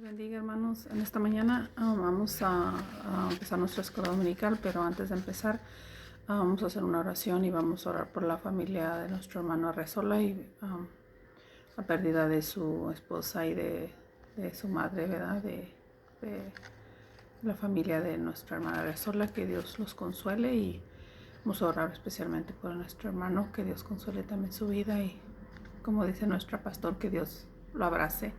bendiga, hermanos. En esta mañana vamos a empezar nuestra escuela dominical, pero antes de empezar vamos a hacer una oración y vamos a orar por la familia de nuestro hermano Arrezola y la pérdida de su esposa y de su madre, ¿verdad? De la familia de nuestra hermana Arrezola, que Dios los consuele, y vamos a orar especialmente por nuestro hermano, que Dios consuele también su vida, y como dice nuestra pastor, que Dios lo abrace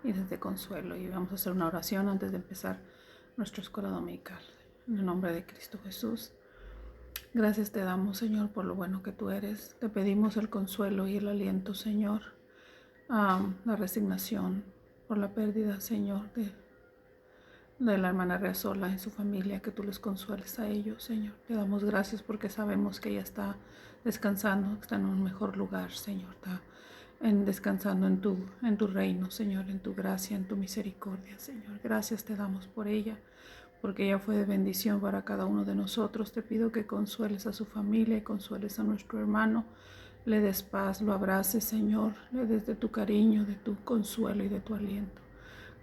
y desde consuelo. Y vamos a hacer una oración antes de empezar nuestra escuela dominical. En el nombre de Cristo Jesús, gracias te damos, Señor, por lo bueno que tú eres. Te pedimos el consuelo y el aliento, Señor, la resignación por la pérdida, Señor, de la hermana Arrezola y su familia, que tú les consueles a ellos, Señor. Te damos gracias porque sabemos que ella está descansando, está en un mejor lugar, Señor. Está descansando en tu reino, Señor, en tu gracia, en tu misericordia, Señor. Gracias te damos por ella, porque ella fue de bendición para cada uno de nosotros. Te pido que consueles a su familia y consueles a nuestro hermano. Le des paz, lo abraces, Señor. Le des de tu cariño, de tu consuelo y de tu aliento.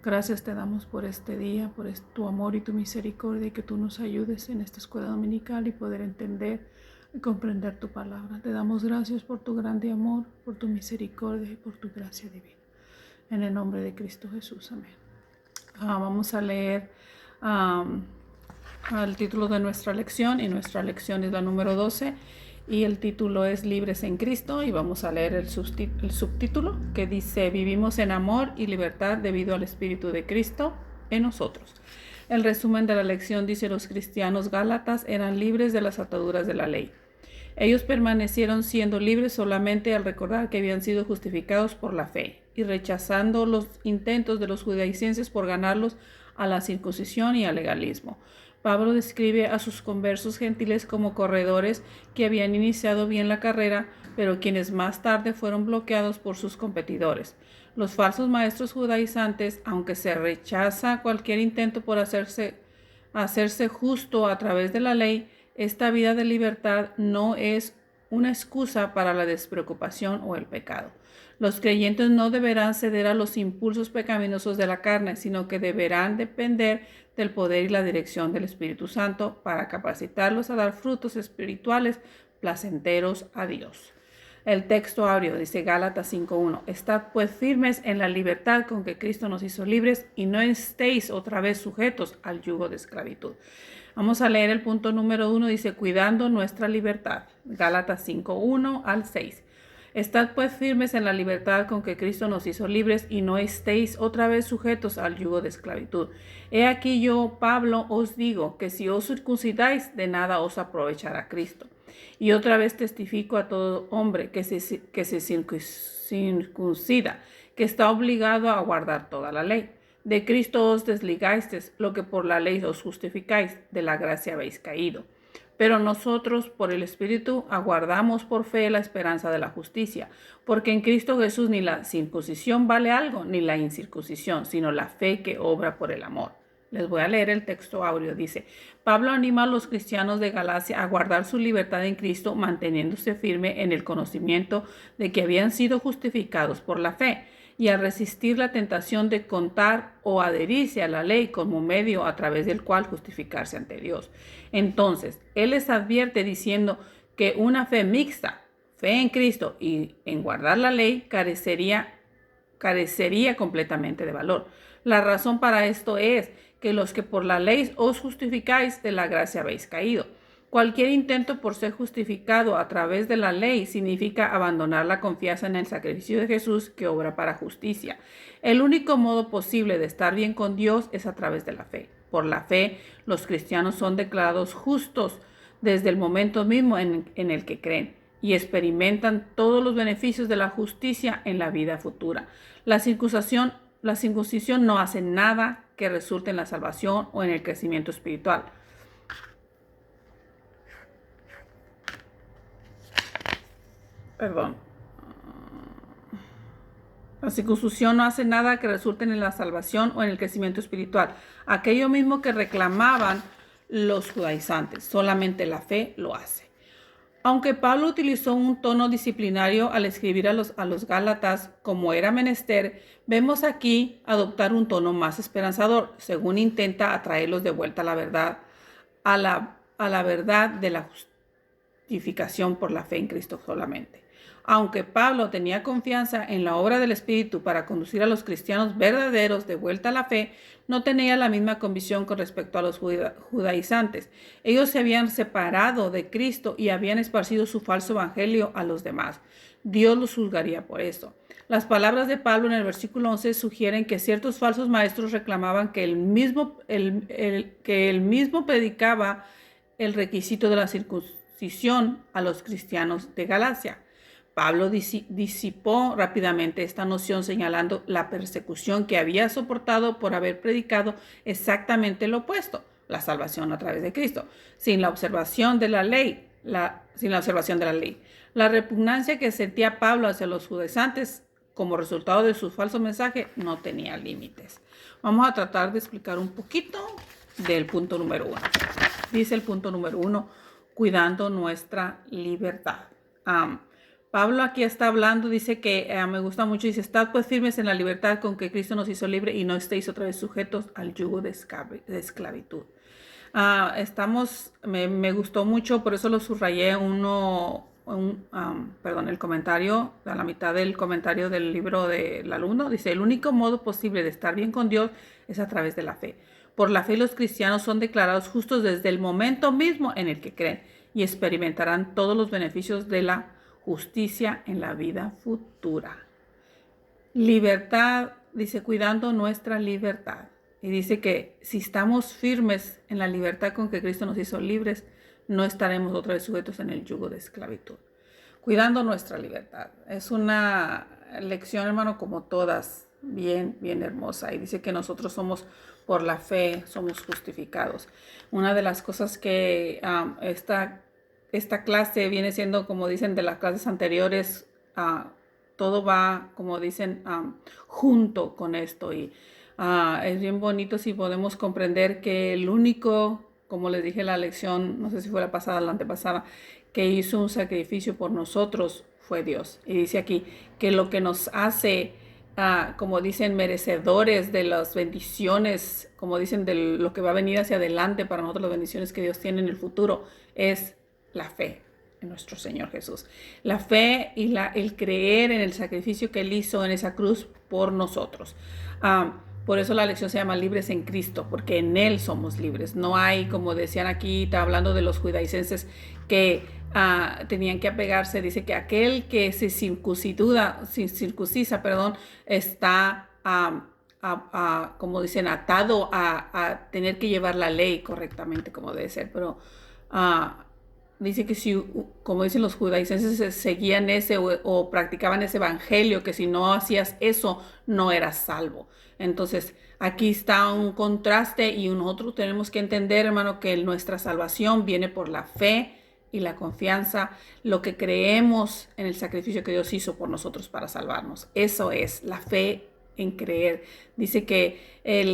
Gracias te damos por este día, por tu amor y tu misericordia, y que tú nos ayudes en esta escuela dominical y poder entender y comprender tu palabra. Te damos gracias por tu grande amor, por tu misericordia y por tu gracia divina. En el nombre de Cristo Jesús, amén. Vamos a leer el título de nuestra lección, y nuestra lección es la número 12, y el título es Libres en Cristo, y vamos a leer el subtítulo, que dice: Vivimos en amor y libertad debido al Espíritu de Cristo en nosotros. El resumen de la lección dice: los cristianos gálatas eran libres de las ataduras de la ley. Ellos permanecieron siendo libres solamente al recordar que habían sido justificados por la fe, y rechazando los intentos de los judaizantes por ganarlos a la circuncisión y al legalismo. Pablo describe a sus conversos gentiles como corredores que habían iniciado bien la carrera, pero quienes más tarde fueron bloqueados por sus competidores. Los falsos maestros judaizantes, aunque se rechaza cualquier intento por hacerse justo a través de la ley, esta vida de libertad no es una excusa para la despreocupación o el pecado. Los creyentes no deberán ceder a los impulsos pecaminosos de la carne, sino que deberán depender del poder y la dirección del Espíritu Santo para capacitarlos a dar frutos espirituales placenteros a Dios. El texto áureo dice Gálatas 5:1: Estad pues firmes en la libertad con que Cristo nos hizo libres, y no estéis otra vez sujetos al yugo de esclavitud. Vamos a leer el punto número 1, dice: cuidando nuestra libertad. Gálatas 5:1 al 6. Estad pues firmes en la libertad con que Cristo nos hizo libres, y no estéis otra vez sujetos al yugo de esclavitud. He aquí yo, Pablo, os digo que si os circuncidáis, de nada os aprovechará Cristo. Y otra vez testifico a todo hombre que se circuncida, que está obligado a guardar toda la ley. De Cristo os desligasteis, lo que por la ley os justificáis, de la gracia habéis caído. Pero nosotros, por el Espíritu, aguardamos por fe la esperanza de la justicia, porque en Cristo Jesús ni la circuncisión vale algo, ni la incircuncisión, sino la fe que obra por el amor. Les voy a leer el texto áureo. Dice: Pablo anima a los cristianos de Galacia a guardar su libertad en Cristo, manteniéndose firme en el conocimiento de que habían sido justificados por la fe, y a resistir la tentación de contar o adherirse a la ley como medio a través del cual justificarse ante Dios. Entonces, él les advierte diciendo que una fe mixta, fe en Cristo y en guardar la ley, carecería completamente de valor. La razón para esto es que los que por la ley os justificáis, de la gracia habéis caído. Cualquier intento por ser justificado a través de la ley significa abandonar la confianza en el sacrificio de Jesús, que obra para justicia. El único modo posible de estar bien con Dios es a través de la fe. Por la fe, los cristianos son declarados justos desde el momento mismo en el que creen, y experimentan todos los beneficios de la justicia en la vida futura. La circuncisión no hace nada que resulte en la salvación o en el crecimiento espiritual. La circuncisión no hace nada que resulte en la salvación o en el crecimiento espiritual. Aquello mismo que reclamaban los judaizantes. Solamente la fe lo hace. Aunque Pablo utilizó un tono disciplinario al escribir a los Gálatas como era menester, vemos aquí adoptar un tono más esperanzador, según intenta atraerlos de vuelta a la verdad, a la verdad de la justificación por la fe en Cristo solamente. Aunque Pablo tenía confianza en la obra del Espíritu para conducir a los cristianos verdaderos de vuelta a la fe, no tenía la misma convicción con respecto a los judaizantes. Ellos se habían separado de Cristo y habían esparcido su falso evangelio a los demás. Dios los juzgaría por eso. Las palabras de Pablo en el versículo 11 sugieren que ciertos falsos maestros reclamaban que él mismo predicaba el requisito de la circuncisión a los cristianos de Galacia. Pablo disipó rápidamente esta noción señalando la persecución que había soportado por haber predicado exactamente lo opuesto, la salvación a través de Cristo, sin la observación de la ley. La repugnancia que sentía Pablo hacia los judaizantes como resultado de su falso mensaje no tenía límites. Vamos a tratar de explicar un poquito del punto número 1. Dice el punto número 1, cuidando nuestra libertad. Pablo aquí está hablando, dice que me gusta mucho, dice, estad pues firmes en la libertad con que Cristo nos hizo libre y no estéis otra vez sujetos al yugo de esclavitud. Me gustó mucho, por eso lo subrayé el comentario, a la mitad del comentario del libro del alumno, dice, el único modo posible de estar bien con Dios es a través de la fe. Por la fe los cristianos son declarados justos desde el momento mismo en el que creen y experimentarán todos los beneficios de la justicia en la vida futura. Libertad, dice, cuidando nuestra libertad. Y dice que si estamos firmes en la libertad con que Cristo nos hizo libres, no estaremos otra vez sujetos en el yugo de esclavitud. Cuidando nuestra libertad. Es una lección, hermano, como todas, bien hermosa. Y dice que nosotros somos, por la fe, somos justificados. Una de las cosas que esta clase viene siendo, como dicen de las clases anteriores, todo va, como dicen, junto con esto. Y es bien bonito si podemos comprender que el único, como les dije en la lección, no sé si fue la pasada o la antepasada, que hizo un sacrificio por nosotros fue Dios. Y dice aquí que lo que nos hace, como dicen, merecedores de las bendiciones, como dicen, de lo que va a venir hacia adelante para nosotros, las bendiciones que Dios tiene en el futuro, es la fe en nuestro Señor Jesús. La fe y el creer en el sacrificio que Él hizo en esa cruz por nosotros. Por eso la lección se llama Libres en Cristo, porque en Él somos libres. No hay, como decían aquí, está hablando de los judaizantes que tenían que apegarse. Dice que aquel que se circuncisa, está, como dicen, atado a tener que llevar la ley correctamente como debe ser. Pero dice que si, como dicen los judaizantes, seguían ese o practicaban ese evangelio, que si no hacías eso, no eras salvo. Entonces, aquí está un contraste y nosotros tenemos que entender, hermano, que nuestra salvación viene por la fe y la confianza, lo que creemos en el sacrificio que Dios hizo por nosotros para salvarnos. Eso es la fe en creer. Dice que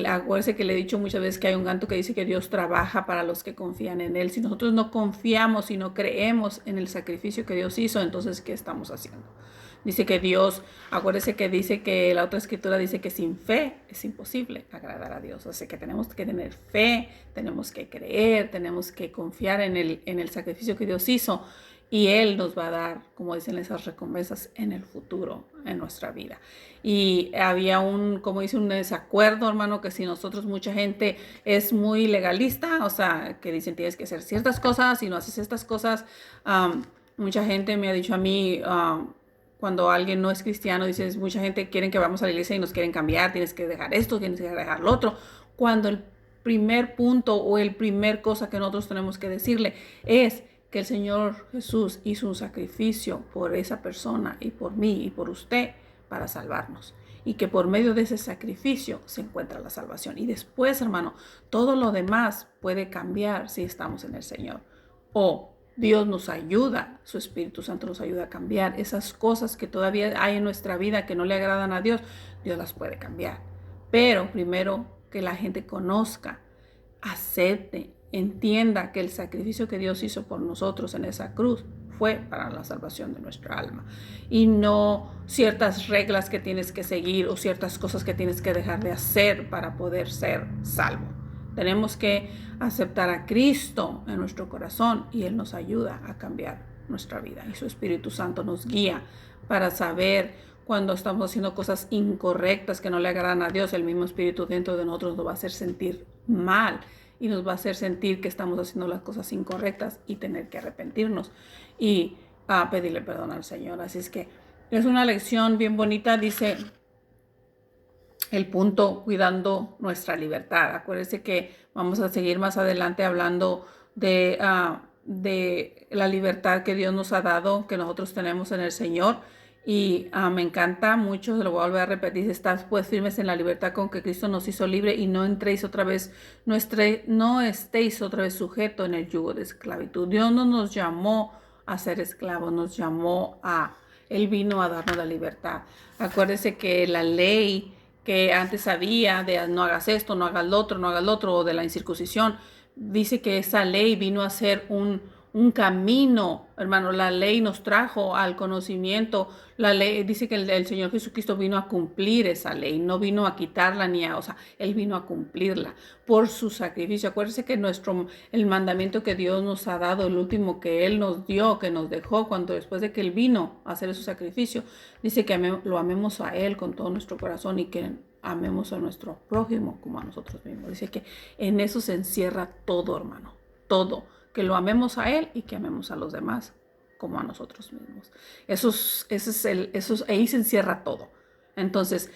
acuérdense que le he dicho muchas veces que hay un canto que dice que Dios trabaja para los que confían en Él. Si nosotros no confiamos y no creemos en el sacrificio que Dios hizo, entonces, ¿qué estamos haciendo? Dice que Dios, acuérdese que dice que la otra escritura dice que sin fe es imposible agradar a Dios. O sea que tenemos que tener fe, tenemos que creer, tenemos que confiar en el sacrificio que Dios hizo. Y Él nos va a dar, como dicen, esas recompensas en el futuro, en nuestra vida. Y había un desacuerdo, hermano, que si nosotros, mucha gente es muy legalista, o sea, que dicen tienes que hacer ciertas cosas y no haces estas cosas. Mucha gente me ha dicho a mí, cuando alguien no es cristiano, dices, mucha gente quiere que vamos a la iglesia y nos quieren cambiar, tienes que dejar esto, tienes que dejar lo otro. Cuando el primer punto o el primer cosa que nosotros tenemos que decirle es que el Señor Jesús hizo un sacrificio por esa persona y por mí y por usted para salvarnos. Y que por medio de ese sacrificio se encuentra la salvación. Y después, hermano, todo lo demás puede cambiar si estamos en el Señor. O Dios nos ayuda, su Espíritu Santo nos ayuda a cambiar esas cosas que todavía hay en nuestra vida que no le agradan a Dios. Dios las puede cambiar. Pero primero que la gente conozca, acepte, entienda que el sacrificio que Dios hizo por nosotros en esa cruz fue para la salvación de nuestra alma. Y no ciertas reglas que tienes que seguir o ciertas cosas que tienes que dejar de hacer para poder ser salvo. Tenemos que aceptar a Cristo en nuestro corazón y Él nos ayuda a cambiar nuestra vida. Y su Espíritu Santo nos guía para saber cuando estamos haciendo cosas incorrectas que no le agradan a Dios. El mismo Espíritu dentro de nosotros nos va a hacer sentir mal y nos va a hacer sentir que estamos haciendo las cosas incorrectas y tener que arrepentirnos y pedirle perdón al Señor. Así es que es una lección bien bonita. Dice el punto, cuidando nuestra libertad. Acuérdense que vamos a seguir más adelante hablando de la libertad que Dios nos ha dado, que nosotros tenemos en el Señor. Y me encanta mucho, se lo voy a volver a repetir: estás pues firmes en la libertad con que Cristo nos hizo libre, y no estéis otra vez sujeto en el yugo de esclavitud. Dios no nos llamó a ser esclavos, Él vino a darnos la libertad. Acuérdese que la ley que antes había de no hagas esto, no hagas lo otro, o de la incircuncisión, dice que esa ley vino a ser un camino, hermano. La ley nos trajo al conocimiento. La ley dice que el Señor Jesucristo vino a cumplir esa ley, no vino a quitarla Él vino a cumplirla por su sacrificio. Acuérdense que el mandamiento que Dios nos ha dado, el último que Él nos dio, que nos dejó después de que Él vino a hacer su sacrificio, dice que lo amemos a Él con todo nuestro corazón y que amemos a nuestro prójimo como a nosotros mismos. Dice que en eso se encierra todo, hermano, todo. Que lo amemos a Él y que amemos a los demás como a nosotros mismos. Ahí se encierra todo. Entonces,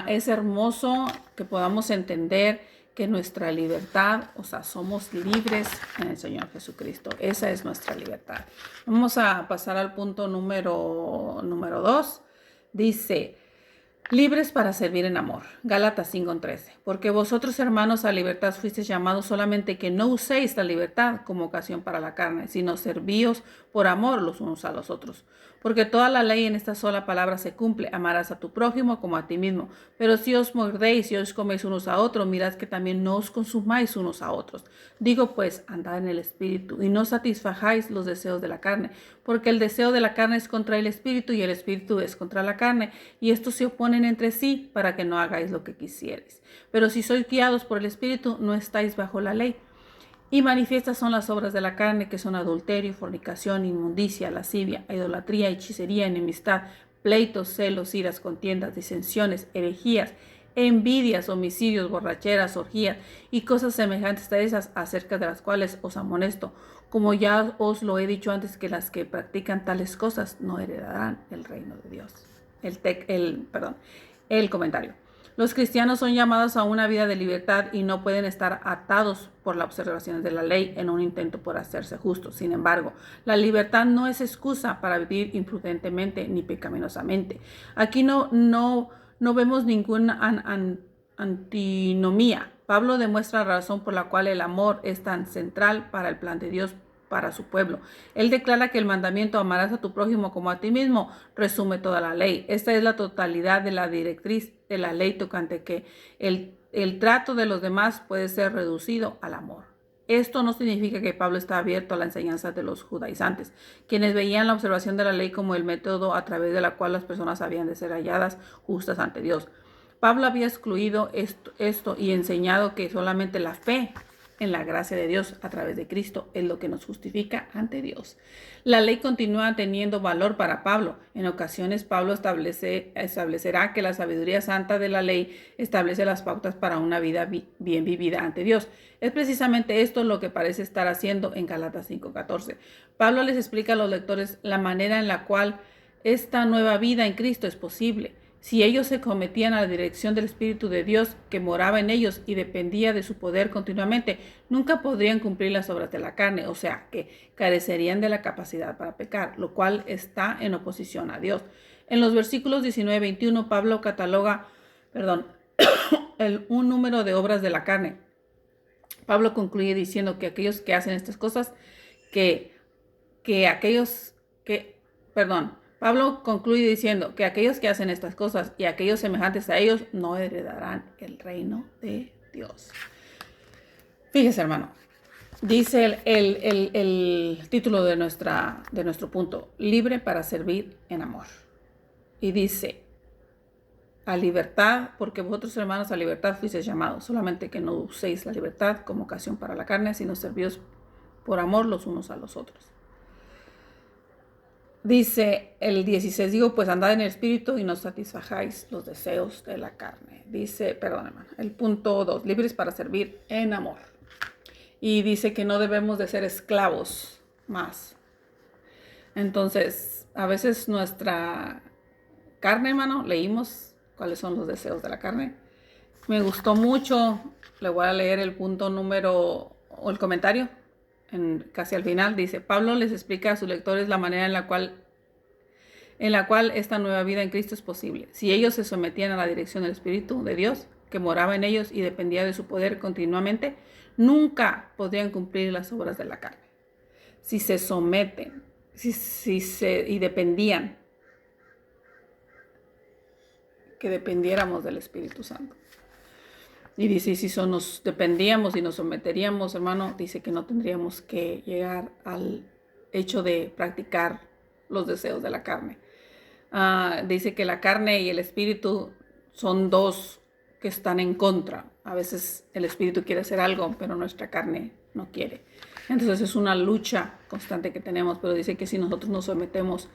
es hermoso que podamos entender que nuestra libertad, somos libres en el Señor Jesucristo. Esa es nuestra libertad. Vamos a pasar al punto número 2. Dice: libres para servir en amor. Gálatas 5:13. Porque vosotros, hermanos, a libertad fuisteis llamados, solamente que no uséis la libertad como ocasión para la carne, sino servíos por amor los unos a los otros. Porque toda la ley en esta sola palabra se cumple: amarás a tu prójimo como a ti mismo. Pero si os mordéis y os coméis unos a otros, mirad que también no os consumáis unos a otros. Digo pues, andad en el Espíritu, y no satisfajáis los deseos de la carne, porque el deseo de la carne es contra el Espíritu, y el Espíritu es contra la carne, y estos se oponen entre sí, para que no hagáis lo que quisierais. Pero si sois guiados por el Espíritu, no estáis bajo la ley. Y manifiestas son las obras de la carne, que son adulterio, fornicación, inmundicia, lascivia, idolatría, hechicería, enemistad, pleitos, celos, iras, contiendas, disensiones, herejías, envidias, homicidios, borracheras, orgías y cosas semejantes a esas, acerca de las cuales os amonesto, como ya os lo he dicho antes, que las que practican tales cosas no heredarán el reino de Dios. El comentario. Los cristianos son llamados a una vida de libertad y no pueden estar atados por las observaciones de la ley en un intento por hacerse justos. Sin embargo, la libertad no es excusa para vivir imprudentemente ni pecaminosamente. Aquí no vemos ninguna antinomía. Pablo demuestra la razón por la cual el amor es tan central para el plan de Dios para su pueblo. Él declara que el mandamiento amarás a tu prójimo como a ti mismo resume toda la ley. Esta es la totalidad de la directriz de la ley tocante que el trato de los demás puede ser reducido al amor. Esto no significa que Pablo está abierto a la enseñanza de los judaizantes, quienes veían la observación de la ley como el método a través de la cual las personas habían de ser halladas justas ante Dios. Pablo había excluido esto y enseñado que solamente la fe en la gracia de Dios a través de Cristo es lo que nos justifica ante Dios. La ley continúa teniendo valor para Pablo. En ocasiones Pablo establecerá que la sabiduría santa de la ley establece las pautas para una vida bien vivida ante Dios. Es precisamente esto lo que parece estar haciendo en Gálatas 5:14. Pablo les explica a los lectores la manera en la cual esta nueva vida en Cristo es posible. Si ellos se sometían a la dirección del Espíritu de Dios que moraba en ellos y dependía de su poder continuamente, nunca podrían cumplir las obras de la carne, o sea, que carecerían de la capacidad para pecar, lo cual está en oposición a Dios. En los versículos 19-21, Pablo cataloga, un número de obras de la carne. Pablo concluye diciendo que aquellos que hacen estas cosas, Pablo concluye diciendo que aquellos que hacen estas cosas y aquellos semejantes a ellos no heredarán el reino de Dios. Fíjese, hermano, Dice el título de nuestro punto, libre para servir en amor. Y dice, a libertad, porque vosotros hermanos a libertad fuisteis llamados, solamente que no uséis la libertad como ocasión para la carne, sino servíos por amor los unos a los otros. Dice el 16, digo, pues andad en el espíritu y no satisfajáis los deseos de la carne. Dice, perdón hermano, el punto 2, libres para servir en amor. Y dice que no debemos de ser esclavos más. Entonces, a veces nuestra carne, hermano, leímos cuáles son los deseos de la carne. Me gustó mucho, le voy a leer el punto número, o el comentario, casi al final. Dice, Pablo les explica a sus lectores la manera en la cual esta nueva vida en Cristo es posible. Si ellos se sometían a la dirección del Espíritu de Dios, que moraba en ellos y dependía de su poder continuamente, nunca podrían cumplir las obras de la carne. Si se someten, y dependían, que dependiéramos del Espíritu Santo. Y dice, si nos dependíamos y nos someteríamos, hermano, dice que no tendríamos que llegar al hecho de practicar los deseos de la carne. Dice que la carne y el espíritu son dos que están en contra. A veces el espíritu quiere hacer algo, pero nuestra carne no quiere. Entonces es una lucha constante que tenemos, pero dice que si nosotros nos sometemos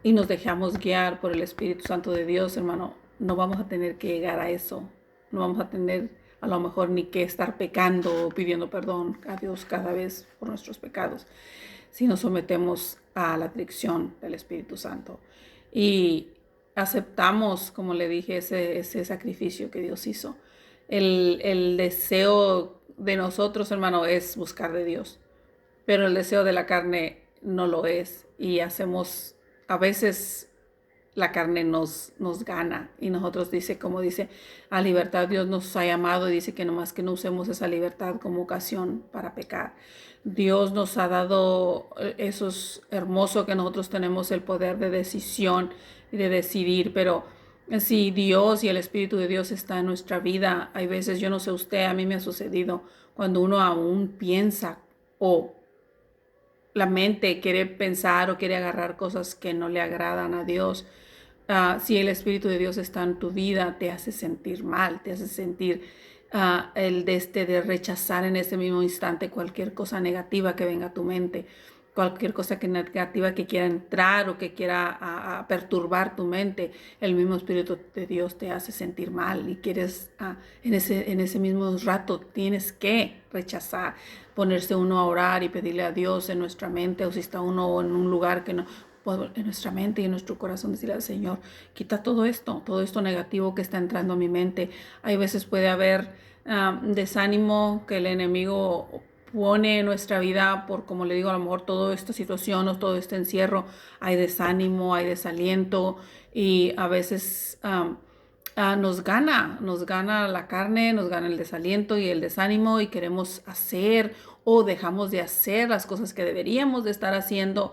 y nos dejamos guiar por el Espíritu Santo de Dios, hermano, no vamos a tener que llegar a eso. No vamos a tener a lo mejor ni que estar pecando o pidiendo perdón a Dios cada vez por nuestros pecados, si nos sometemos a la dirección del Espíritu Santo. Y aceptamos, como le dije, ese sacrificio que Dios hizo. El deseo de nosotros, hermano, es buscar de Dios, pero el deseo de la carne no lo es. Y a veces la carne nos gana y nosotros como dice, a libertad Dios nos ha llamado y dice que nomás que no usemos esa libertad como ocasión para pecar. Dios nos ha dado, eso es hermoso, que nosotros tenemos el poder de decisión y de decidir, pero si Dios y el Espíritu de Dios está en nuestra vida, hay veces, yo no sé usted, a mí me ha sucedido, cuando uno aún piensa o la mente quiere pensar o quiere agarrar cosas que no le agradan a Dios. Si el Espíritu de Dios está en tu vida, te hace sentir mal, te hace sentir de rechazar en ese mismo instante cualquier cosa negativa que venga a tu mente, cualquier cosa negativa que quiera entrar o que quiera perturbar tu mente. El mismo Espíritu de Dios te hace sentir mal y quieres, en ese mismo rato tienes que rechazar, ponerse uno a orar y pedirle a Dios en nuestra mente, o si está uno en un lugar que no, en nuestra mente y en nuestro corazón, decirle al Señor, quita todo esto negativo que está entrando a mi mente. Hay veces puede haber desánimo que el enemigo pone en nuestra vida por, como le digo, a lo mejor toda esta situación o todo este encierro, hay desánimo, hay desaliento, y a veces nos gana la carne, nos gana el desaliento y el desánimo, y queremos hacer o dejamos de hacer las cosas que deberíamos de estar haciendo,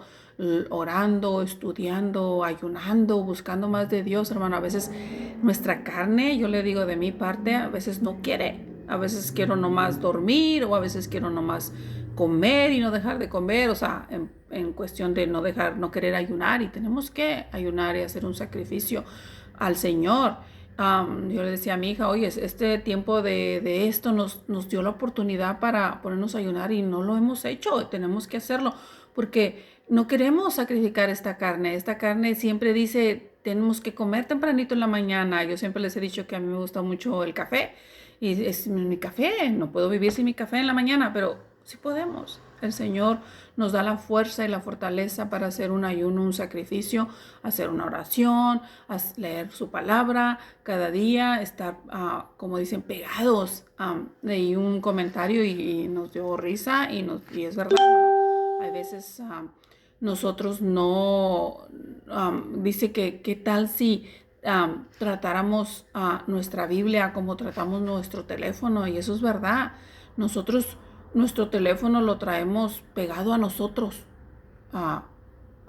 orando, estudiando, ayunando, buscando más de Dios, hermano. A veces nuestra carne, yo le digo de mi parte, a veces no quiere. A veces quiero nomás dormir, o a veces quiero nomás comer y no dejar de comer, o sea, en cuestión de no querer ayunar, y tenemos que ayunar y hacer un sacrificio al Señor. Yo le decía a mi hija, oye, este tiempo de esto nos dio la oportunidad para ponernos a ayunar y no lo hemos hecho, tenemos que hacerlo, porque no queremos sacrificar esta carne. Esta carne siempre dice, tenemos que comer tempranito en la mañana. Yo siempre les he dicho que a mí me gusta mucho el café, y es mi café, no puedo vivir sin mi café en la mañana, pero sí podemos. El Señor nos da la fuerza y la fortaleza para hacer un ayuno, un sacrificio, hacer una oración, leer su palabra cada día, estar, como dicen, pegados. Leí un comentario y nos dio risa, y es verdad. Hay veces nosotros no, dice que qué tal si tratáramos nuestra Biblia como tratamos nuestro teléfono, y eso es verdad. Nosotros nuestro teléfono lo traemos pegado a nosotros.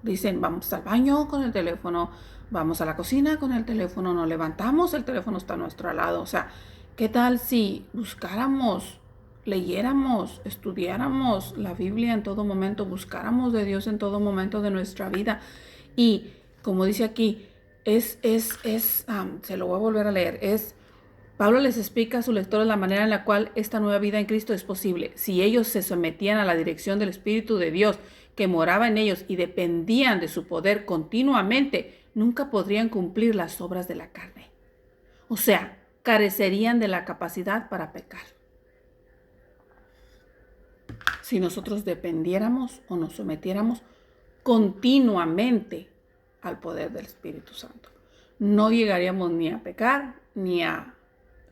Dicen, vamos al baño con el teléfono, vamos a la cocina con el teléfono, nos levantamos, el teléfono está a nuestro lado. O sea, ¿qué tal si buscáramos leyéramos, estudiáramos la Biblia en todo momento, buscáramos de Dios en todo momento de nuestra vida. Y como dice aquí, se lo voy a volver a leer, Pablo les explica a sus lectores la manera en la cual esta nueva vida en Cristo es posible. Si ellos se sometían a la dirección del Espíritu de Dios que moraba en ellos y dependían de su poder continuamente, nunca podrían cumplir las obras de la carne. O sea, carecerían de la capacidad para pecar. Si nosotros dependiéramos o nos sometiéramos continuamente al poder del Espíritu Santo, no llegaríamos ni a pecar, ni a,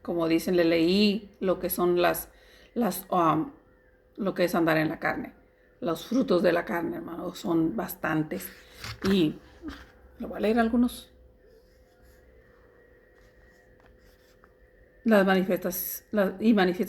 como dicen, le leí lo que son lo que es andar en la carne. Los frutos de la carne, hermano, son bastantes. Y le voy a leer algunos. Manifiestas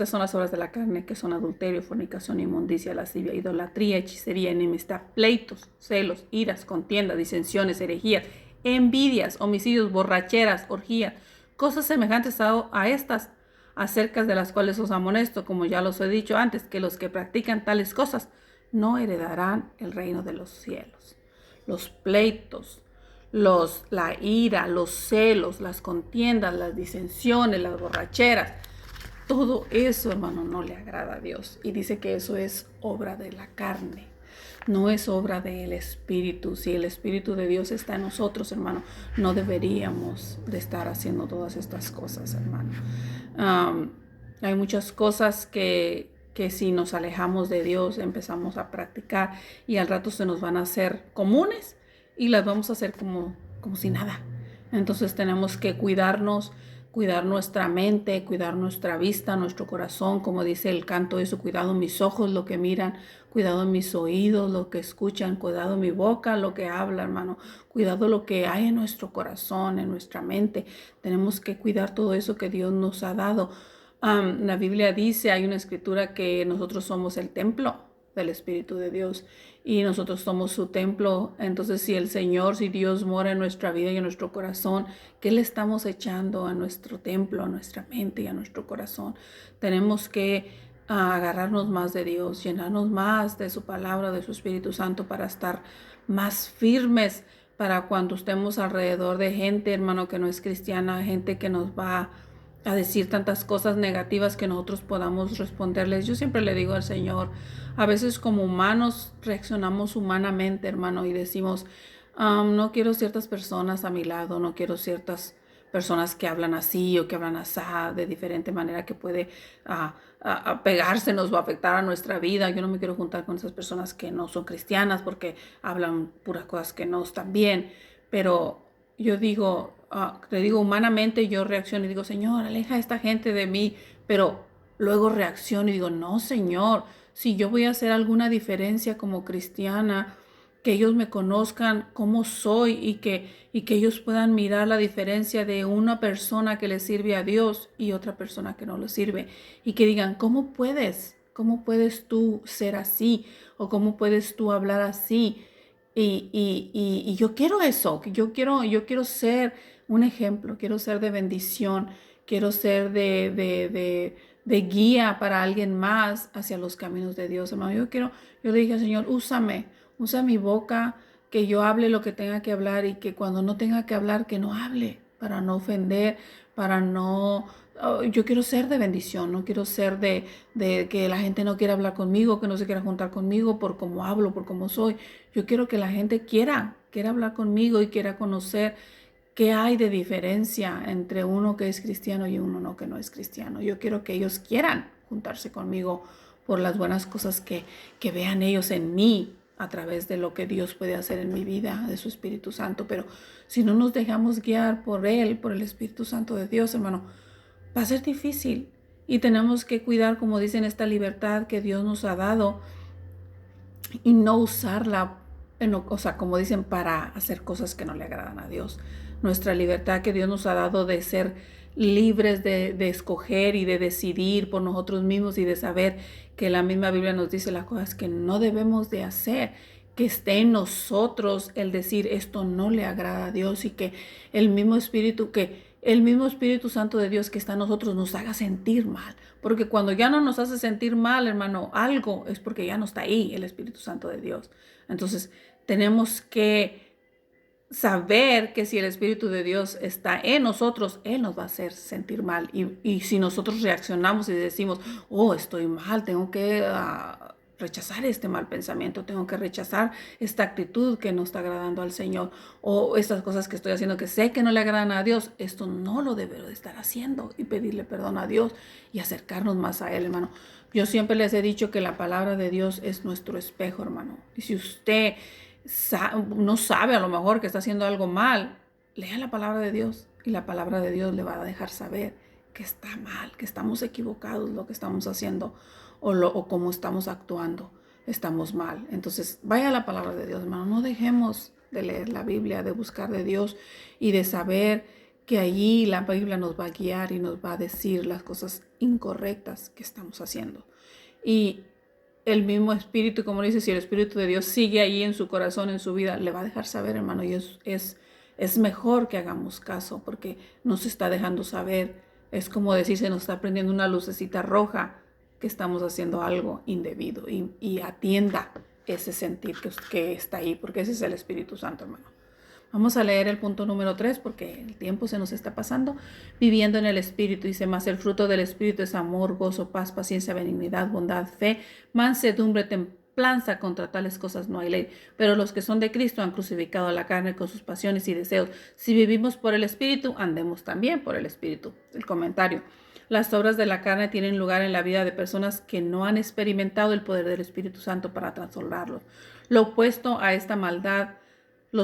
son las obras de la carne, que son adulterio, fornicación, inmundicia, lascivia, idolatría, hechicería, enemistad, pleitos, celos, iras, contiendas, disensiones, herejías, envidias, homicidios, borracheras, orgías, cosas semejantes a estas, acerca de las cuales os amonesto, como ya los he dicho antes, que los que practican tales cosas no heredarán el reino de los cielos. Los pleitos, la ira, los celos, las contiendas, las disensiones, las borracheras, todo eso, hermano, no le agrada a Dios. Y dice que eso es obra de la carne, no es obra del Espíritu. Si el Espíritu de Dios está en nosotros, hermano, no deberíamos de estar haciendo todas estas cosas, hermano. Hay muchas cosas que si nos alejamos de Dios empezamos a practicar y al rato se nos van a hacer comunes y las vamos a hacer como si nada. Entonces tenemos que cuidarnos, cuidar nuestra mente, cuidar nuestra vista, nuestro corazón, como dice el canto eso, cuidado mis ojos, lo que miran, cuidado mis oídos, lo que escuchan, cuidado mi boca, lo que habla, hermano, cuidado lo que hay en nuestro corazón, en nuestra mente. Tenemos que cuidar todo eso que Dios nos ha dado. La Biblia dice, hay una escritura que nosotros somos el templo del Espíritu de Dios y nosotros somos su templo. Entonces si Dios mora en nuestra vida y en nuestro corazón, ¿qué le estamos echando a nuestro templo, a nuestra mente y a nuestro corazón? Tenemos que agarrarnos más de Dios, llenarnos más de su palabra, de su Espíritu Santo, para estar más firmes para cuando estemos alrededor de gente, hermano, que no es cristiana, gente que nos va a decir tantas cosas negativas, que nosotros podamos responderles. Yo siempre le digo al Señor, a veces como humanos reaccionamos humanamente, hermano, y decimos, no quiero ciertas personas a mi lado, no quiero ciertas personas que hablan así o que hablan así de diferente manera, que puede pegársenos o afectar a nuestra vida. Yo no me quiero juntar con esas personas que no son cristianas porque hablan puras cosas que no están bien. Pero yo digo, le digo humanamente, yo reacciono y digo, Señor, aleja a esta gente de mí. Pero luego reacciono y digo, no, Señor, si yo voy a hacer alguna diferencia como cristiana, que ellos me conozcan cómo soy y que ellos puedan mirar la diferencia de una persona que le sirve a Dios y otra persona que no le sirve, y que digan, ¿cómo puedes tú ser así? ¿O cómo puedes tú hablar así? Y yo quiero eso, yo quiero ser un ejemplo, quiero ser de bendición, quiero ser de guía para alguien más hacia los caminos de Dios, hermano. Yo le dije al Señor, usa mi boca, que yo hable lo que tenga que hablar, y que cuando no tenga que hablar, que no hable, para no ofender, yo quiero ser de bendición, no quiero ser de que la gente no quiera hablar conmigo, que no se quiera juntar conmigo por cómo hablo, por cómo soy. Yo quiero que la gente quiera hablar conmigo y quiera conocer qué hay de diferencia entre uno que es cristiano y uno que no es cristiano. Yo quiero que ellos quieran juntarse conmigo por las buenas cosas que vean ellos en mí, a través de lo que Dios puede hacer en mi vida, de su Espíritu Santo. Pero si no nos dejamos guiar por Él, por el Espíritu Santo de Dios, hermano, va a ser difícil. Y tenemos que cuidar, como dicen, esta libertad que Dios nos ha dado, y no usarla, como dicen, para hacer cosas que no le agradan a Dios. Nuestra libertad que Dios nos ha dado de ser libres de escoger y de decidir por nosotros mismos, y de saber que la misma Biblia nos dice las cosas que no debemos de hacer, que esté en nosotros el decir esto no le agrada a Dios, y que el mismo Espíritu que el mismo Espíritu Santo de Dios que está en nosotros nos haga sentir mal. Porque cuando ya no nos hace sentir mal, hermano, algo es porque ya no está ahí el Espíritu Santo de Dios. Entonces, tenemos que saber que si el Espíritu de Dios está en nosotros, Él nos va a hacer sentir mal. Y si nosotros reaccionamos y decimos, oh, estoy mal, tengo que rechazar este mal pensamiento, tengo que rechazar esta actitud que no está agradando al Señor, o estas cosas que estoy haciendo que sé que no le agradan a Dios, esto no lo debo de estar haciendo, y pedirle perdón a Dios y acercarnos más a Él, hermano. Yo siempre les he dicho que la palabra de Dios es nuestro espejo, hermano. Y si usted no sabe a lo mejor que está haciendo algo mal, lea la palabra de Dios y la palabra de Dios le va a dejar saber que está mal, que estamos equivocados lo que estamos haciendo o cómo estamos actuando, estamos mal. Entonces vaya a la palabra de Dios, hermano, no dejemos de leer la Biblia, de buscar de Dios y de saber que allí la Biblia nos va a guiar y nos va a decir las cosas incorrectas que estamos haciendo. Y el mismo Espíritu, como dice, si el Espíritu de Dios sigue ahí en su corazón, en su vida, le va a dejar saber, hermano, y es mejor que hagamos caso porque nos está dejando saber. Es como decir, se nos está prendiendo una lucecita roja que estamos haciendo algo indebido y atienda ese sentir que está ahí, porque ese es el Espíritu Santo, hermano. Vamos a leer el punto número 3 porque el tiempo se nos está pasando. Viviendo en el Espíritu, dice, más el fruto del Espíritu es amor, gozo, paz, paciencia, benignidad, bondad, fe, mansedumbre, templanza. Contra tales cosas no hay ley. Pero los que son de Cristo han crucificado a la carne con sus pasiones y deseos. Si vivimos por el Espíritu, andemos también por el Espíritu. El comentario. Las obras de la carne tienen lugar en la vida de personas que no han experimentado el poder del Espíritu Santo para transformarlos. Lo opuesto a esta maldad lo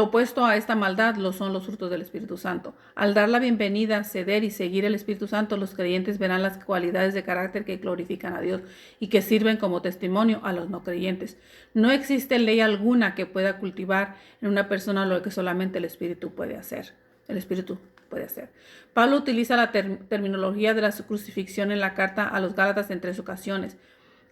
opuesto a esta maldad lo son los frutos del Espíritu Santo. Al dar la bienvenida, ceder y seguir el Espíritu Santo, los creyentes verán las cualidades de carácter que glorifican a Dios y que sirven como testimonio a los no creyentes. No existe ley alguna que pueda cultivar en una persona lo que solamente el Espíritu puede hacer. El Espíritu puede hacer. Pablo utiliza la terminología de la crucifixión en la carta a los Gálatas en 3 ocasiones.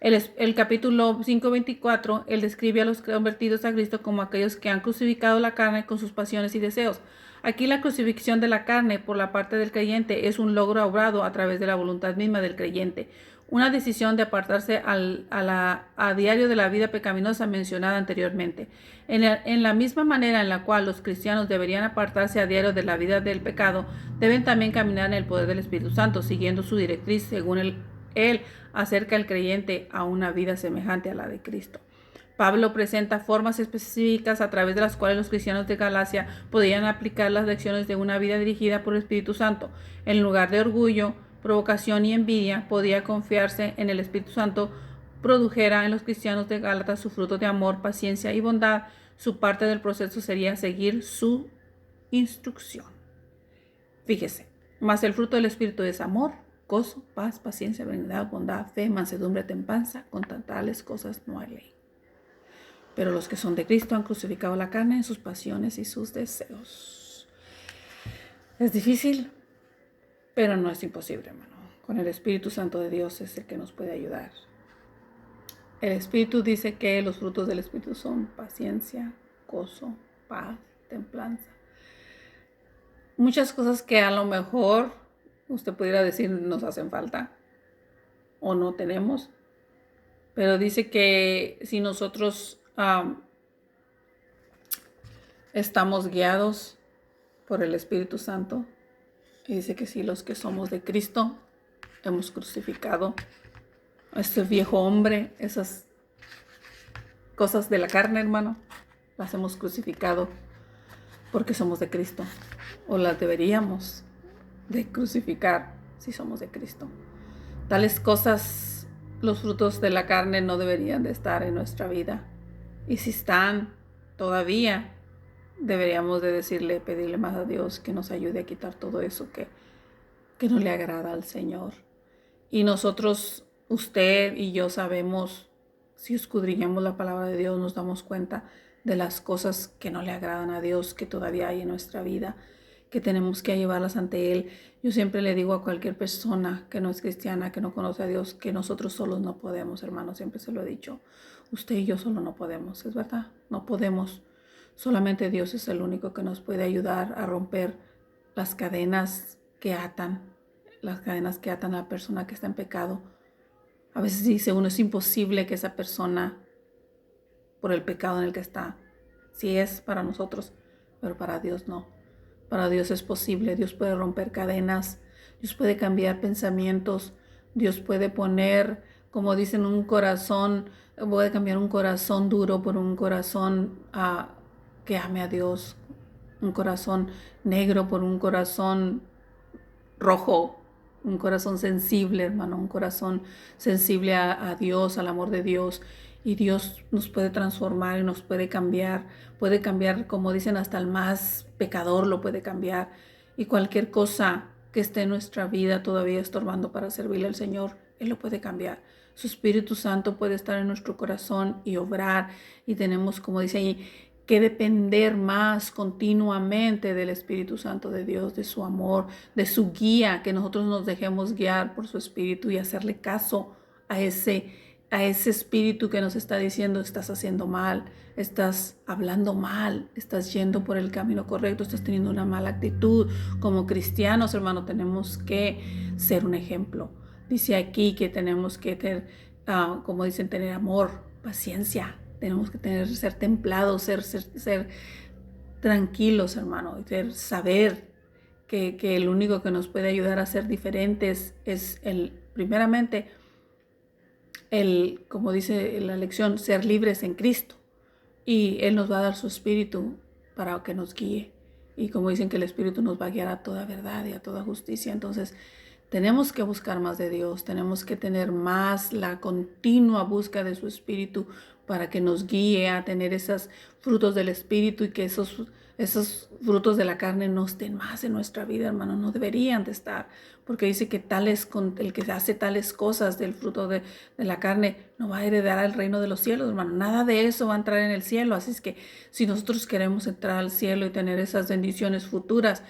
El capítulo 5:24, él describe a los convertidos a Cristo como aquellos que han crucificado la carne con sus pasiones y deseos. Aquí la crucifixión de la carne por la parte del creyente es un logro obrado a través de la voluntad misma del creyente. Una decisión de apartarse a diario de la vida pecaminosa mencionada anteriormente. En la misma manera en la cual los cristianos deberían apartarse a diario de la vida del pecado, deben también caminar en el poder del Espíritu Santo, siguiendo su directriz según él acerca al creyente a una vida semejante a la de Cristo. Pablo presenta formas específicas a través de las cuales los cristianos de Galacia podían aplicar las lecciones de una vida dirigida por el Espíritu Santo. En lugar de orgullo, provocación y envidia, podía confiarse en el Espíritu Santo produjera en los cristianos de Gálatas su fruto de amor, paciencia y bondad. Su parte del proceso sería seguir su instrucción. Fíjese, mas el fruto del Espíritu es amor, gozo, paz, paciencia, benignidad, bondad, fe, mansedumbre, templanza. Contra tales cosas no hay ley. Pero los que son de Cristo han crucificado la carne en sus pasiones y sus deseos. Es difícil, pero no es imposible, hermano. Con el Espíritu Santo de Dios es el que nos puede ayudar. El Espíritu dice que los frutos del Espíritu son paciencia, gozo, paz, templanza. Muchas cosas que a lo mejor usted pudiera decir nos hacen falta o no tenemos, pero dice que si nosotros estamos guiados por el Espíritu Santo, y dice que si los que somos de Cristo hemos crucificado a este viejo hombre, esas cosas de la carne, hermano, las hemos crucificado porque somos de Cristo, o las deberíamos de crucificar si somos de Cristo. Tales cosas, los frutos de la carne no deberían de estar en nuestra vida. Y si están todavía, deberíamos de pedirle más a Dios que nos ayude a quitar todo eso que no le agrada al Señor. Y nosotros, usted y yo sabemos, si escudriñamos la palabra de Dios, nos damos cuenta de las cosas que no le agradan a Dios, que todavía hay en nuestra vida, que tenemos que llevarlas ante Él. Yo siempre le digo a cualquier persona que no es cristiana, que no conoce a Dios, que nosotros solos no podemos, hermano. Siempre se lo he dicho. Usted y yo solo no podemos, es verdad, no podemos. Solamente Dios es el único que nos puede ayudar a romper las cadenas que atan a la persona que está en pecado. A veces dice uno, es imposible que esa persona, por el pecado en el que está, sí es para nosotros, pero para Dios no. Para Dios es posible. Dios puede romper cadenas, Dios puede cambiar pensamientos, Dios puede poner, como dicen, puede cambiar un corazón duro por un corazón que ame a Dios, un corazón negro por un corazón rojo, un corazón sensible, hermano, un corazón sensible a Dios, al amor de Dios. Y Dios nos puede transformar y nos puede cambiar, como dicen, hasta el más pecador lo puede cambiar. Y cualquier cosa que esté en nuestra vida todavía estorbando para servirle al Señor, Él lo puede cambiar. Su Espíritu Santo puede estar en nuestro corazón y obrar. Y tenemos, como dice ahí, que depender más continuamente del Espíritu Santo de Dios, de su amor, de su guía, que nosotros nos dejemos guiar por su Espíritu y hacerle caso a ese Espíritu que nos está diciendo: estás haciendo mal, estás hablando mal, estás yendo por el camino correcto, estás teniendo una mala actitud. Como cristianos, hermano, tenemos que ser un ejemplo. Dice aquí que tenemos que tener, como dicen, tener amor, paciencia. Tenemos que ser templados, ser tranquilos, hermano, y saber que el único que nos puede ayudar a ser diferentes es primeramente, como dice la lección, ser libres en Cristo. Y Él nos va a dar su Espíritu para que nos guíe. Y como dicen, que el Espíritu nos va a guiar a toda verdad y a toda justicia. Entonces, tenemos que buscar más de Dios, tenemos que tener más la continua búsqueda de su Espíritu para que nos guíe a tener esos frutos del Espíritu, y que esos frutos de la carne no estén más en nuestra vida, hermano. No deberían de estar, porque dice que el que hace tales cosas del fruto de la carne no va a heredar el reino de los cielos, hermano. Nada de eso va a entrar en el cielo. Así es que si nosotros queremos entrar al cielo y tener esas bendiciones futuras,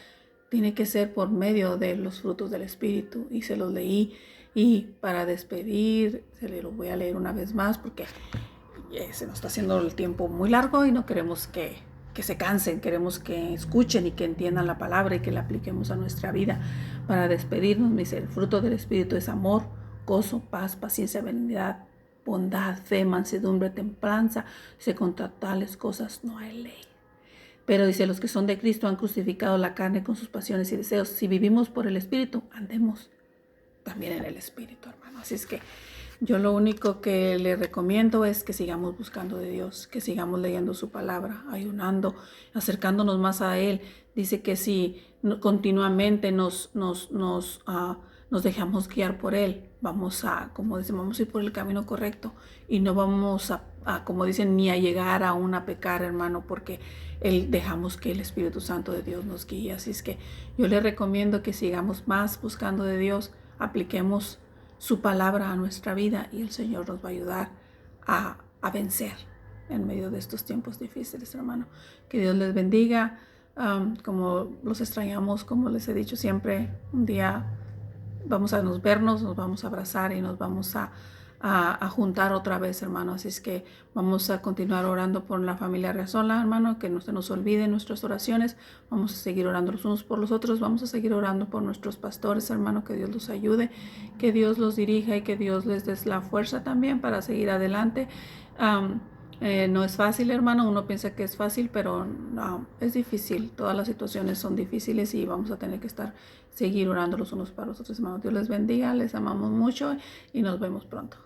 tiene que ser por medio de los frutos del Espíritu. Y se los leí. Y para despedir, se lo voy a leer una vez más, porque se nos está haciendo el tiempo muy largo y no queremos que se cansen. Queremos que escuchen y que entiendan la palabra y que la apliquemos a nuestra vida. Para despedirnos, me dice: el fruto del Espíritu es amor, gozo, paz, paciencia, benignidad, bondad, fe, mansedumbre, templanza. Dice: contra tales cosas no hay ley. Pero dice: los que son de Cristo han crucificado la carne con sus pasiones y deseos. Si vivimos por el Espíritu, andemos también en el Espíritu, hermano. Así es que yo lo único que le recomiendo es que sigamos buscando de Dios, que sigamos leyendo su palabra, ayunando, acercándonos más a Él. Dice que si continuamente nos dejamos guiar por Él, vamos a ir por el camino correcto, y no vamos como dicen, ni a llegar aún a pecar, hermano, porque dejamos que el Espíritu Santo de Dios nos guíe. Así es que yo le recomiendo que sigamos más buscando de Dios, apliquemos su palabra a nuestra vida, y el Señor nos va a ayudar a vencer en medio de estos tiempos difíciles, hermano. Que Dios les bendiga. Como los extrañamos, como les he dicho siempre, un día vamos a vernos, nos vamos a abrazar y nos vamos a juntar otra vez, hermano. Así es que vamos a continuar orando por la familia Reazola, hermano, que no se nos olvide nuestras oraciones. Vamos a seguir orando los unos por los otros, vamos a seguir orando por nuestros pastores, hermano, que Dios los ayude, que Dios los dirija y que Dios les dé la fuerza también para seguir adelante. No es fácil, hermano. Uno piensa que es fácil, pero no, es difícil. Todas las situaciones son difíciles y vamos a tener que seguir orando los unos para los otros, hermanos. Dios les bendiga, les amamos mucho y nos vemos pronto.